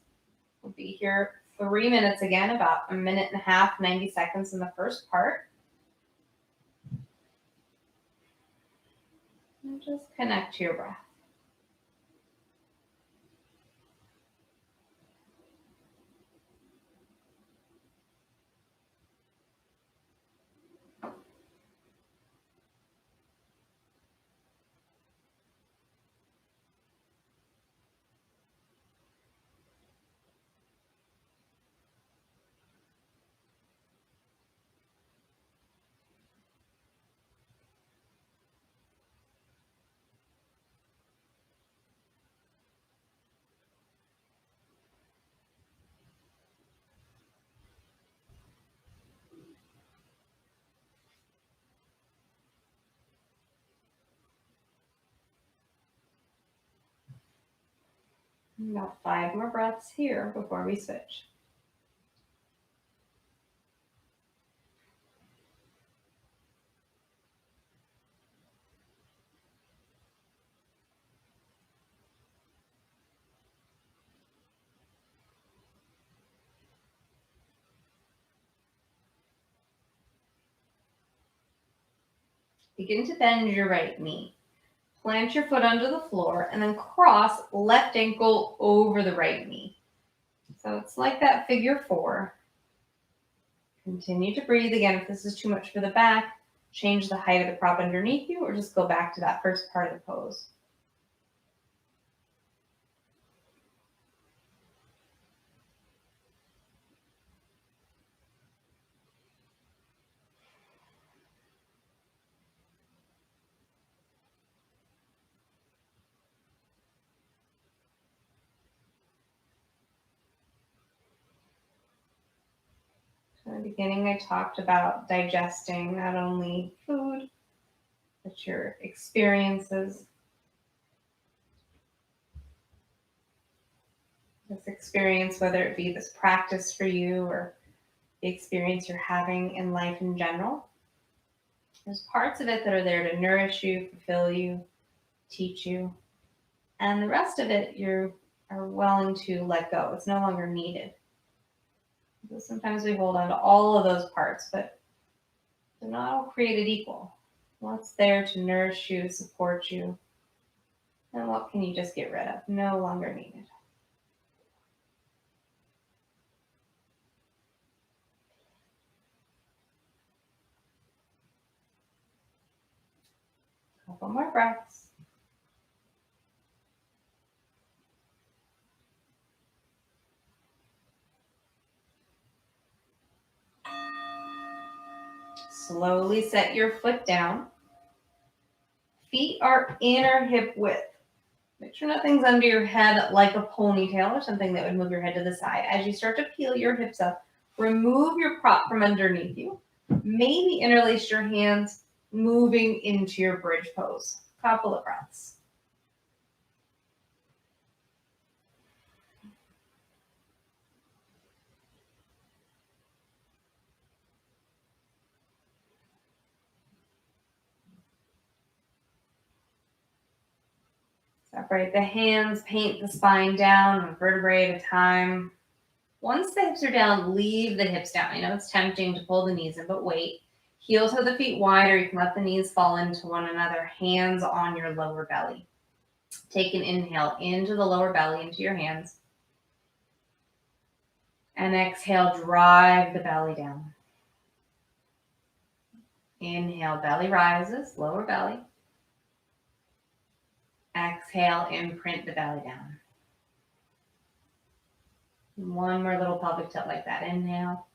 We'll be here 3 minutes again, about 1.5 minutes, 90 seconds in the first part. And just connect to your breath. About 5 more breaths here before we switch. Begin to bend your right knee. Plant your foot under the floor and then cross left ankle over the right knee. So it's like that figure four. Continue to breathe. Again, if this is too much for the back, change the height of the prop underneath you or just go back to that first part of the pose. In the beginning, I talked about digesting not only food, but your experiences. This experience, whether it be this practice for you or the experience you're having in life in general. There's parts of it that are there to nourish you, fulfill you, teach you. And the rest of it, you are willing to let go. It's no longer needed. So sometimes we hold on to all of those parts, but they're not all created equal. What's there to nourish you, support you, and what can you just get rid of? No longer needed. Couple more breaths. Slowly set your foot down. Feet are inner hip width. Make sure nothing's under your head like a ponytail or something that would move your head to the side. As you start to peel your hips up, remove your prop from underneath you. Maybe interlace your hands, moving into your bridge pose. Couple of breaths. Separate the hands, paint the spine down, a vertebrae at a time. Once the hips are down, leave the hips down. I know it's tempting to pull the knees in, but wait. Heel toe the feet wider. You can let the knees fall into one another. Hands on your lower belly. Take an inhale into the lower belly, into your hands. And exhale, drive the belly down. Inhale, belly rises, lower belly. Exhale, imprint the belly down. One more little pelvic tilt like that. Inhale.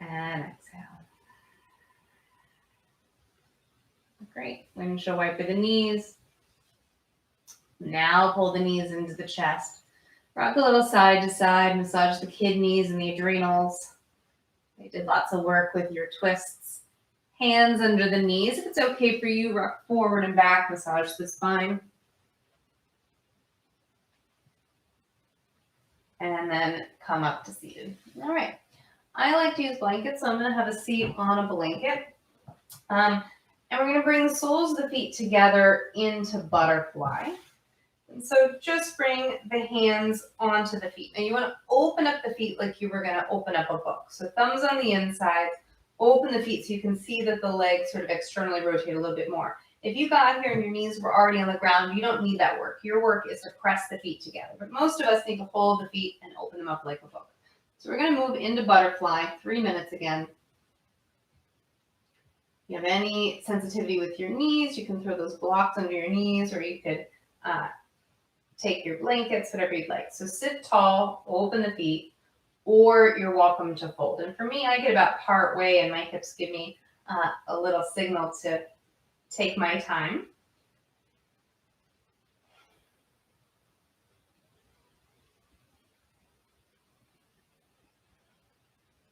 And exhale. Great. Windshield wiper the knees. Now pull the knees into the chest. Rock a little side to side. Massage the kidneys and the adrenals. They did lots of work with your twists. Hands under the knees. If it's okay for you, rock forward and back. Massage the spine. And then come up to seated. All right. I like to use blankets, so I'm going to have a seat on a blanket. And we're going to bring the soles of the feet together into butterfly. And so just bring the hands onto the feet. Now you want to open up the feet like you were going to open up a book. So thumbs on the inside, open the feet so you can see that the legs sort of externally rotate a little bit more. If you got here and your knees were already on the ground, you don't need that work. Your work is to press the feet together. But most of us need to hold the feet and open them up like a book. So we're going to move into butterfly, 3 minutes again. If you have any sensitivity with your knees, you can throw those blocks under your knees, or you could take your blankets, whatever you'd like. So sit tall, open the feet, or you're welcome to fold. And for me, I get about part way and my hips give me a little signal to take my time.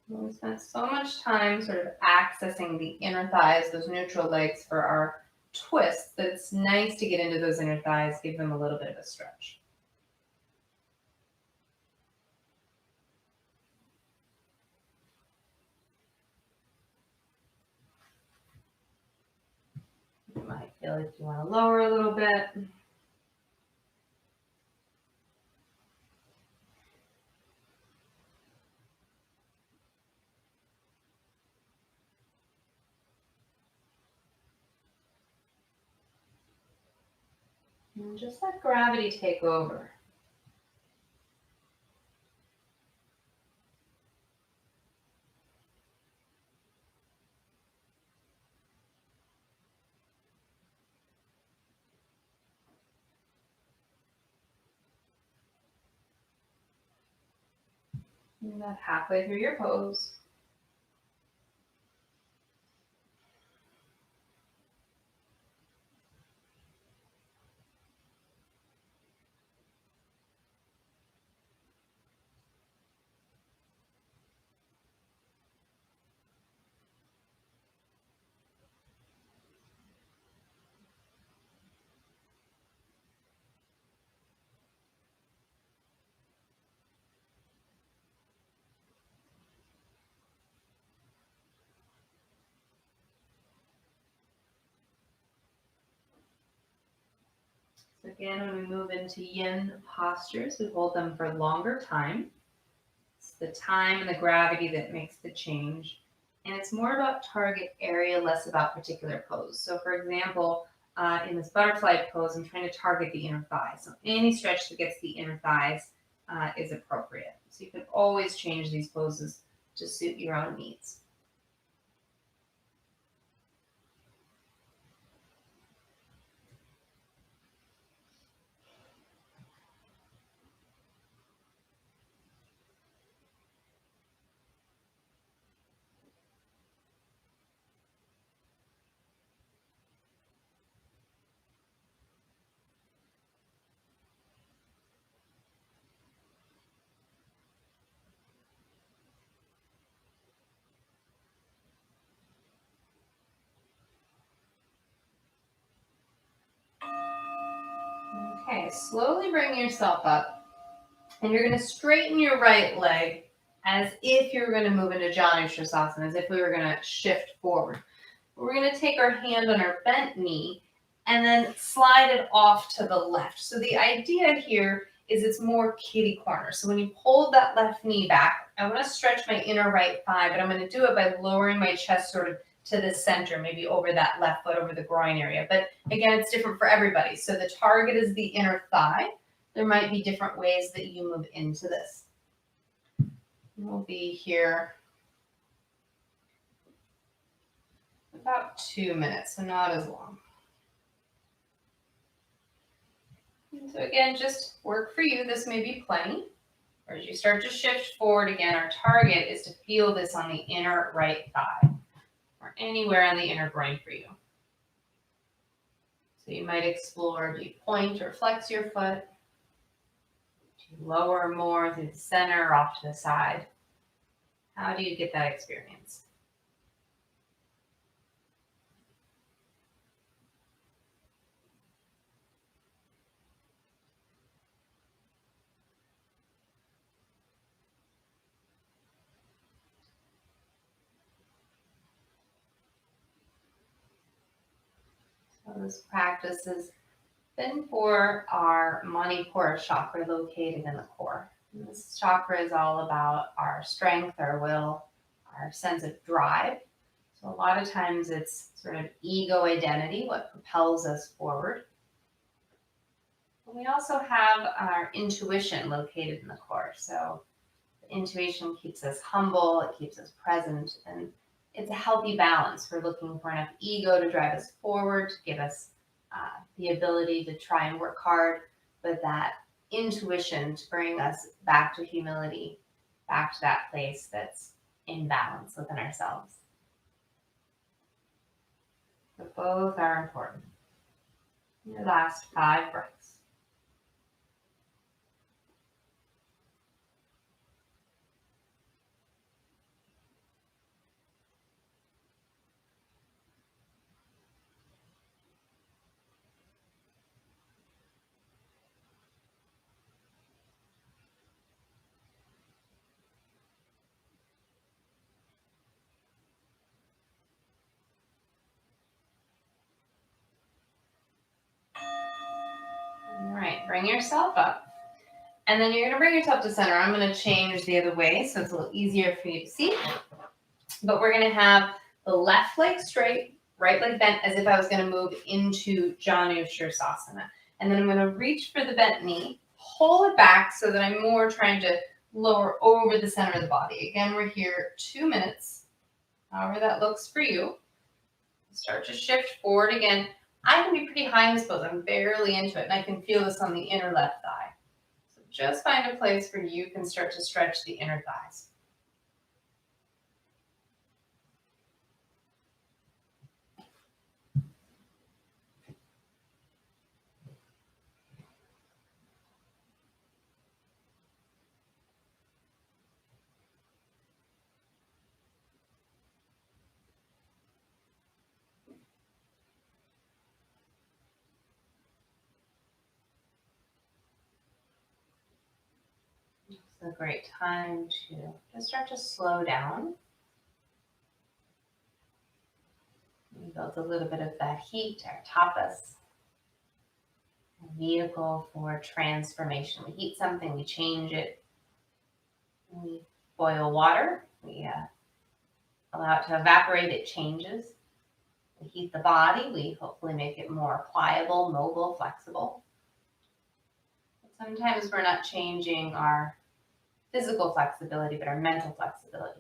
We spent so much time sort of accessing the inner thighs, those neutral legs for our twists, that it's nice to get into those inner thighs, give them a little bit of a stretch. You might feel like you want to lower a little bit. And just let gravity take over. And about halfway through your pose. So again, when we move into yin postures, we hold them for longer time. It's the time and the gravity that makes the change. And it's more about target area, less about particular pose. So for example, in this butterfly pose, I'm trying to target the inner thighs. So any stretch that gets the inner thighs is appropriate. So you can always change these poses to suit your own needs. Okay, slowly bring yourself up, and you're going to straighten your right leg as if you're going to move into Janu Sirsasana, as if we were going to shift forward. We're going to take our hand on our bent knee and then slide it off to the left. So the idea here is it's more kitty corner. So when you hold that left knee back, I want to stretch my inner right thigh, but I'm going to do it by lowering my chest sort of to the center, maybe over that left foot, over the groin area. But again, it's different for everybody. So the target is the inner thigh. There might be different ways that you move into this. We'll be here about 2 minutes, so not as long. And so again, just work for you. This may be plenty. Or as you start to shift forward again, our target is to feel this on the inner right thigh or anywhere on the inner groin for you. So you might explore, do you point or flex your foot? Do you lower more through the center or off to the side? How do you get that experience? So this practice has been for our Manipura chakra located in the core. And this chakra is all about our strength, our will, our sense of drive. So a lot of times it's sort of ego identity, what propels us forward. But we also have our intuition located in the core. So the intuition keeps us humble, it keeps us present, and it's a healthy balance. We're looking for enough ego to drive us forward, to give us the ability to try and work hard, but that intuition to bring us back to humility, back to that place that's in balance within ourselves. So both are important. Your last 5 breaths. All right, bring yourself up. And then you're going to bring yourself to center. I'm going to change the other way so it's a little easier for you to see. But we're going to have the left leg straight, right leg bent, as if I was going to move into Janu Sirsasana. And then I'm going to reach for the bent knee, pull it back so that I'm more trying to lower over the center of the body. Again, we're here 2 minutes, however that looks for you. Start to shift forward again. I can be pretty high in this pose. I'm barely into it, and I can feel this on the inner left thigh. So just find a place where you can start to stretch the inner thighs. It's a great time to just start to slow down. We built a little bit of that heat, our tapas, a vehicle for transformation. We heat something, we change it. We boil water, we allow it to evaporate, it changes. We heat the body, we hopefully make it more pliable, mobile, flexible. But sometimes we're not changing our physical flexibility, but our mental flexibility.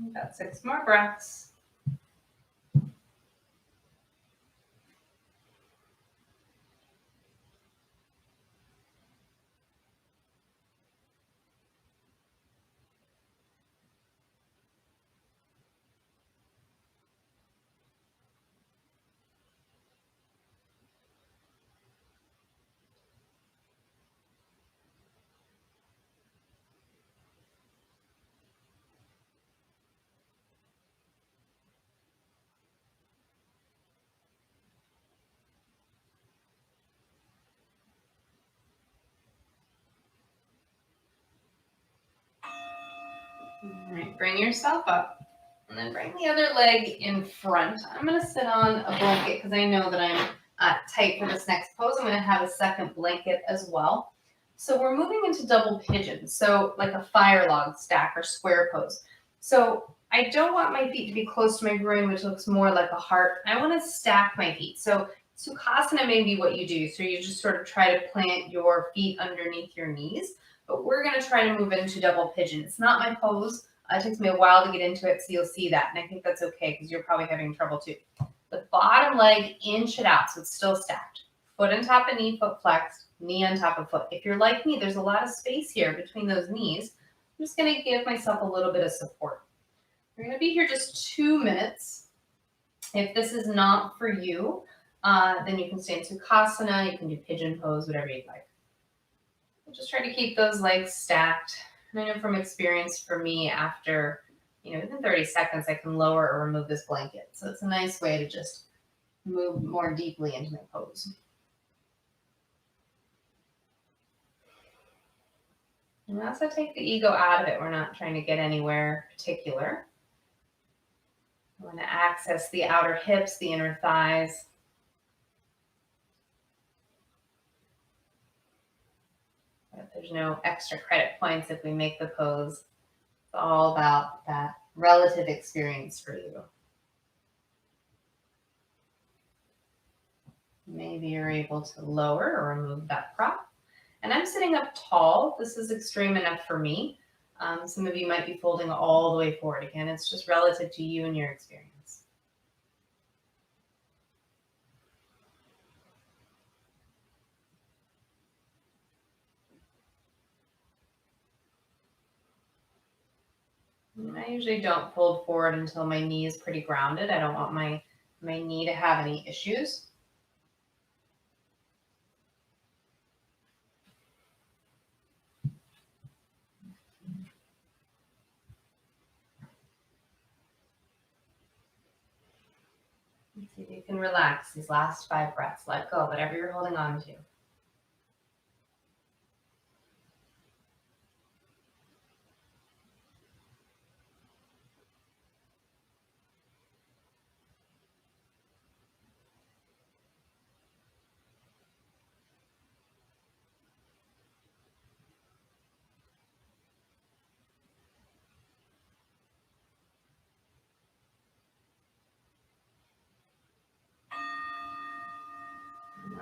About 6 more breaths. All right, bring yourself up. And then bring the other leg in front. I'm going to sit on a blanket because I know that I'm tight for this next pose. I'm going to have a second blanket as well. So we're moving into double pigeon, so like a fire log stack or square pose. So I don't want my feet to be close to my groin, which looks more like a heart. I want to stack my feet. So Sukhasana may be what you do. So you just sort of try to plant your feet underneath your knees. But we're going to try to move into double pigeon. It's not my pose. It takes me a while to get into it, so you'll see that. And I think that's okay because you're probably having trouble too. The bottom leg, inch it out so it's still stacked. Foot on top of knee, foot flexed, knee on top of foot. If you're like me, there's a lot of space here between those knees. I'm just going to give myself a little bit of support. We're going to be here just 2 minutes. If this is not for you, then you can stay in Sukhasana, you can do pigeon pose, whatever you'd like. Just try to keep those legs stacked. And I know from experience for me, after, within 30 seconds, I can lower or remove this blanket. So it's a nice way to just move more deeply into my pose. And also take the ego out of it. We're not trying to get anywhere particular. I want to access the outer hips, the inner thighs. But there's no extra credit points if we make the pose. It's all about that relative experience for you. Maybe you're able to lower or remove that prop. And I'm sitting up tall. This is extreme enough for me. Some of you might be folding all the way forward. Again, it's just relative to you and your experience. And I usually don't fold forward until my knee is pretty grounded. I don't want my knee to have any issues. Let's see if you can relax these last 5 breaths. Let go, whatever you're holding on to.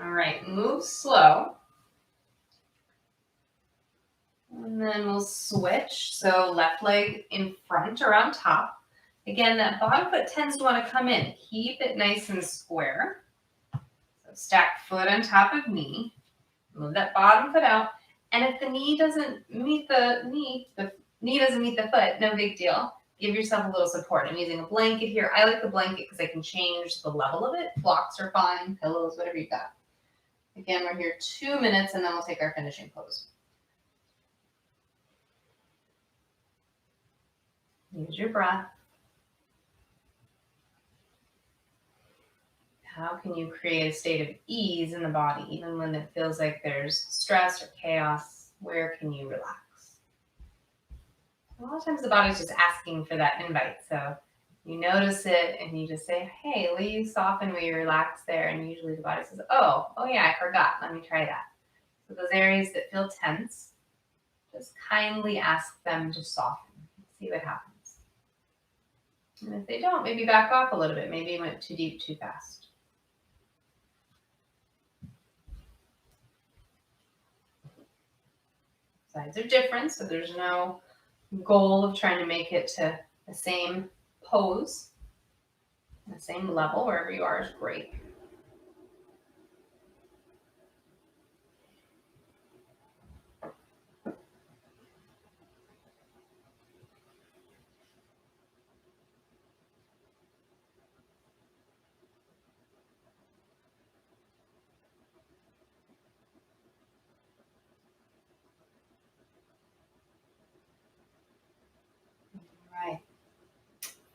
All right, move slow. And then we'll switch. So left leg in front or on top. Again, that bottom foot tends to want to come in. Keep it nice and square. So stack foot on top of knee. Move that bottom foot out. And if the knee doesn't meet the knee doesn't meet the foot, no big deal. Give yourself a little support. I'm using a blanket here. I like the blanket because I can change the level of it. Blocks are fine, pillows, whatever you got. Again, we're here 2 minutes and then we'll take our finishing pose. Use your breath. How can you create a state of ease in the body, even when it feels like there's stress or chaos? Where can you relax? A lot of times the body's just asking for that invite. So you notice it and you just say, hey, will you soften, will you relax there? And usually the body says, oh yeah, I forgot. Let me try that. So those areas that feel tense, just kindly ask them to soften. See what happens. And if they don't, maybe back off a little bit. Maybe you went too deep, too fast. Sides are different, so there's no goal of trying to make it to the same pose, the same level. Wherever you are is great.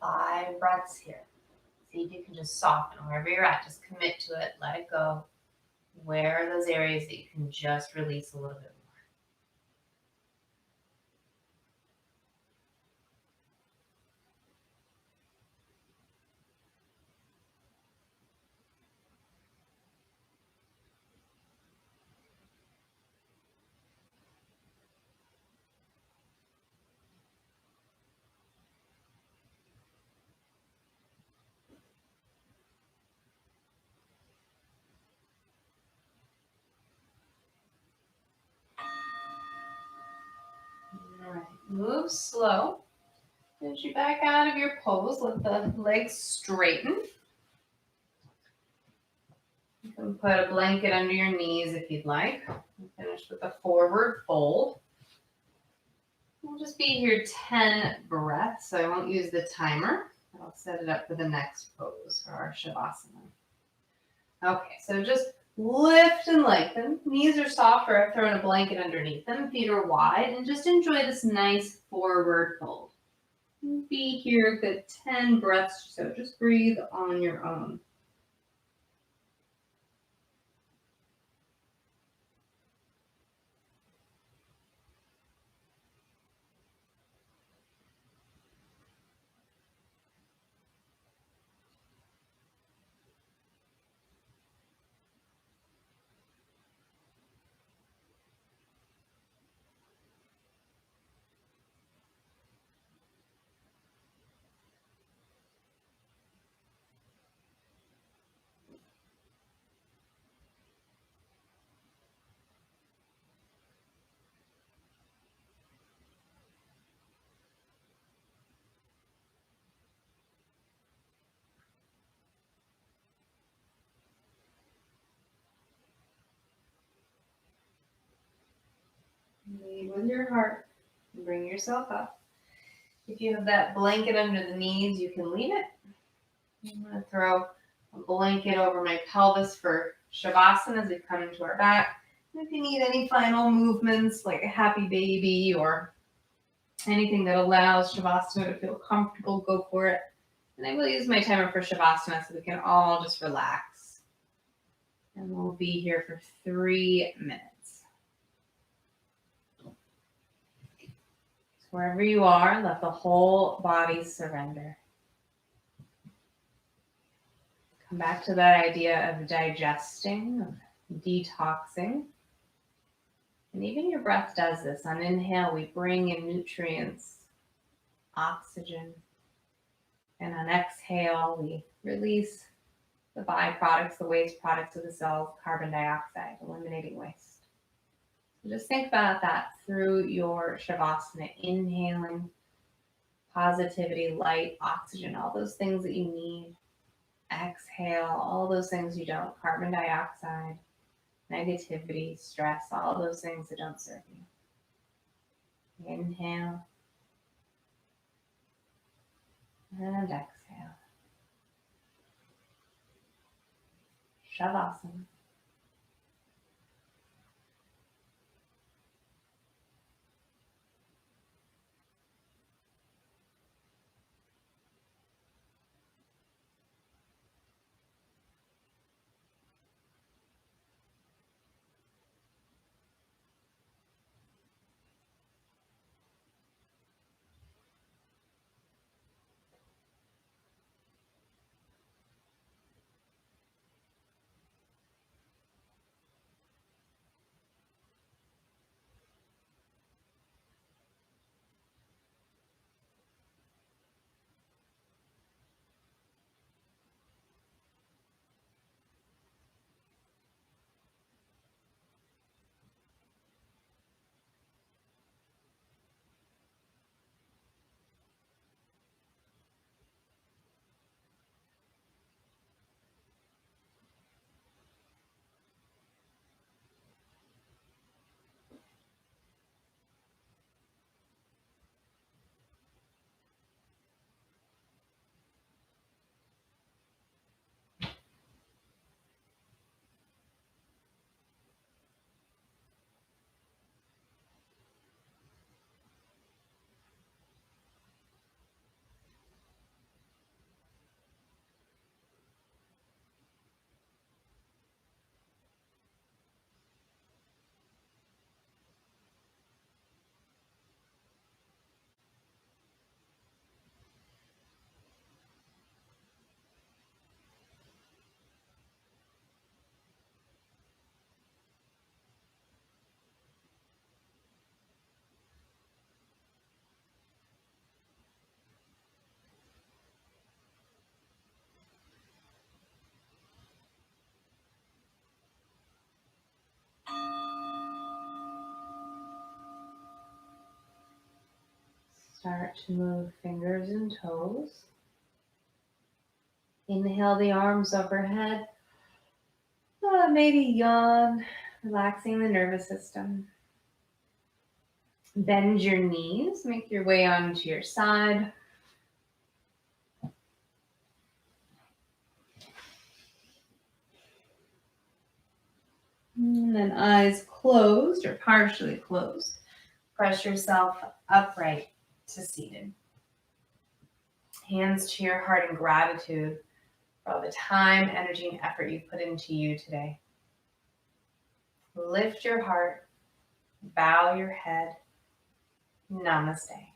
All right, 5 breaths here. See if you can just soften wherever you're at. Just commit to it. Let it go. Where are those areas that you can just release a little bit Move slow. As you back out of your pose, let the legs straighten. You can put a blanket under your knees if you'd like. Finish with a forward fold. We'll just be here 10 breaths, so I won't use the timer. I'll set it up for the next pose for our Shavasana. Okay, so just lift and lengthen. Knees are soft, or I've thrown a blanket underneath them. Feet are wide, and just enjoy this nice forward fold. Be here a good 10 breaths, so just breathe on your own. Lead with your heart. Bring yourself up. If you have that blanket under the knees, you can leave it. I'm going to throw a blanket over my pelvis for Shavasana as we come into our back. And if you need any final movements, like a happy baby or anything that allows Shavasana to feel comfortable, go for it. And I will use my timer for Shavasana so we can all just relax. And we'll be here for 3 minutes. Wherever you are, let the whole body surrender. Come back to that idea of digesting, of detoxing. And even your breath does this. On inhale, we bring in nutrients, oxygen. And on exhale, we release the byproducts, the waste products of the cells, carbon dioxide, eliminating waste. Just think about that through your Shavasana, inhaling positivity, light, oxygen, all those things that you need. Exhale, all those things you don't, carbon dioxide, negativity, stress, all those things that don't serve you. Inhale and exhale. Shavasana. Start to move fingers and toes. Inhale the arms overhead. Maybe yawn, relaxing the nervous system. Bend your knees, make your way onto your side. And then eyes closed or partially closed. Press yourself upright to seated. Hands to your heart in gratitude for all the time, energy, and effort you've put into you today. Lift your heart, bow your head. Namaste.